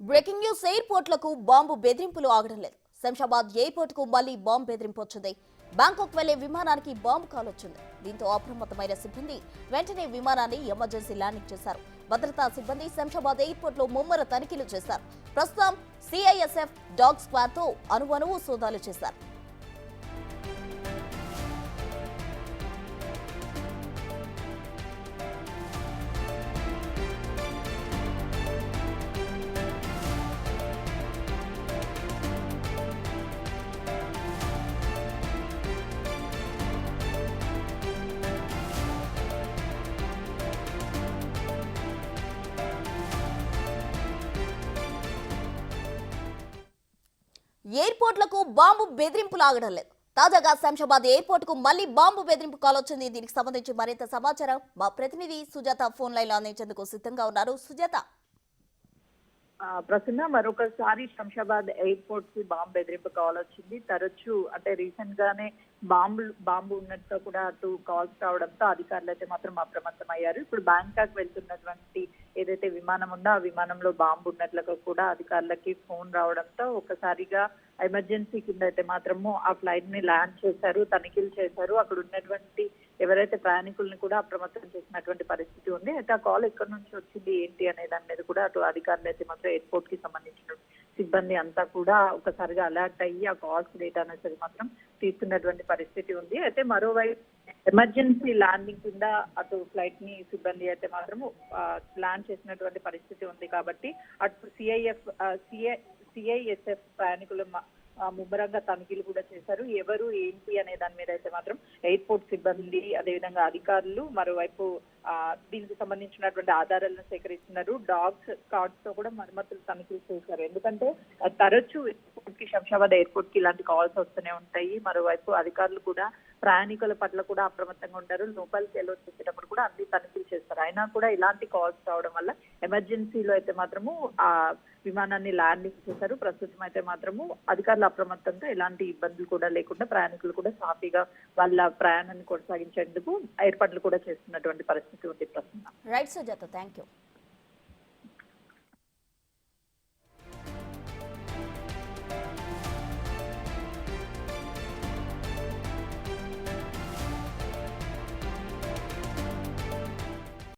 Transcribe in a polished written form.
Breaking news ఎయిర్పోర్ట్లకు bomb బెదిరింపులు ఆగడం లేదు. శంషాబాద్ ఎయిర్పోర్టుకు మళ్లీ బాంబు బెదిరింపు వచ్చింది. బ్యాంకాక్ వెళ్లే విమానానికి బాంబు కాల్ వచ్చింది. దీంతో అప్రమత్తమైన సిబ్బంది వెంటనే విమానాన్ని ఎమర్జెన్సీ ల్యాండింగ్ చేశారు. భద్రతా సిబ్బంది శంషాబాద్ ఎయిర్పోర్టులో ముమ్మర తనిఖీలు చేశారు. ప్రస్తుతం సిఐఎస్ఎఫ్ డాగ్ స్క్వాడ్ తో అణువణువు సోదాలు చేశారు. ఎయిర్పోర్ట్లకు బాంబు బెదిరింపులు ఆగడం లేదు. తాజాగా శంషాబాద్ ఎయిర్పోర్ట్ కు మళ్లీ బాంబు బెదిరింపు కాల్ వచ్చింది. దీనికి సంబంధించి మరింత సమాచారం మా ప్రతినిధి సుజాత ఫోన్ లైన్ లో అందించేందుకు సిద్ధంగా ఉన్నారు. సుజాత, ప్రసన్న, మరొకసారి శంషాబాద్ ఎయిర్పోర్ట్ కి బాంబు బెదిరింపు కాల్ వచ్చింది. తరచూ అంటే రీసెంట్ గానే బాంబు ఉన్నట్టుగా కూడా అటు కాల్స్ రావడంతో అధికారులు అయితే మాత్రం అప్రమత్తమయ్యారు. ఇప్పుడు బ్యాంకాక్ వెళ్తున్నటువంటి ఏదైతే విమానం ఉందో ఆ విమానంలో బాంబు ఉన్నట్లుగా కూడా అధికారులకి ఫోన్ రావడంతో ఒకసారిగా ఎమర్జెన్సీ కింద అయితే మాత్రము ఆ ఫ్లైట్ ని ల్యాండ్ చేశారు, తనిఖీలు చేశారు. అక్కడ ఉన్నటువంటి ఎవరైతే ప్రయాణికుల్ని కూడా అప్రమత్తం చేసినటువంటి పరిస్థితి ఉంది. అయితే ఆ కాల్ ఎక్కడి నుంచి వచ్చింది ఏంటి అనే దాని మీద కూడా అటు అధికారులు అయితే మాత్రం ఎయిర్పోర్ట్ కి సంబంధించిన సిబ్బంది అంతా కూడా ఒకసారిగా అలర్ట్ అయ్యి ఆ కాల్స్ డేటా అనేది మాత్రం తీసుకున్నటువంటి పరిస్థితి ఉంది. అయితే మరోవైపు ఎమర్జెన్సీ ల్యాండింగ్ కింద అటు ఫ్లైట్ ని సిబ్బంది అయితే మాత్రము ల్యాండ్ చేసినటువంటి పరిస్థితి ఉంది. కాబట్టి అటు సిఐఎస్ఎఫ్ ప్రయాణికులు ముమ్మరంగా తనిఖీలు కూడా చేశారు. ఎవరు ఏంటి అనే దాని మీద అయితే మాత్రం ఎయిర్పోర్ట్ సిబ్బంది అదేవిధంగా అధికారులు మరోవైపు దీనికి సంబంధించినటువంటి ఆధారాలను సేకరిస్తున్నారు. డాగ్స్ కార్డ్స్ తో కూడా మరమ్మతులు తనిఖీలు చేశారు. ఎందుకంటే తరచూ ఎయిర్పోర్ట్ కి శంషాబాద్ ఎయిర్పోర్ట్ కి ఇలాంటి కాల్స్ వస్తూనే ఉంటాయి. మరోవైపు అధికారులు కూడా ప్రయాణికుల పట్ల కూడా అప్రమత్తంగా ఉంటారు. లోపలికి వెళ్ళొచ్చేటప్పుడు కూడా అన్ని తనిఖీలు చేస్తారు. అయినా కూడా ఇలాంటి కాల్స్ రావడం వల్ల ఎమర్జెన్సీలో అయితే మాత్రము ఆ విమానాన్ని ల్యాండింగ్ చేశారు. ప్రస్తుతం అయితే మాత్రము అధికారుల అప్రమత్తంతో ఎలాంటి ఇబ్బందులు కూడా లేకుండా ప్రయాణికులు కూడా సాఫీగా వాళ్ళ ప్రయాణాన్ని కొనసాగించేందుకు ఏర్పాట్లు కూడా చేస్తున్నటువంటి పరిస్థితి ఉంది. ప్రస్తుతం రైట్ సుజాత, థ్యాంక్ యూ.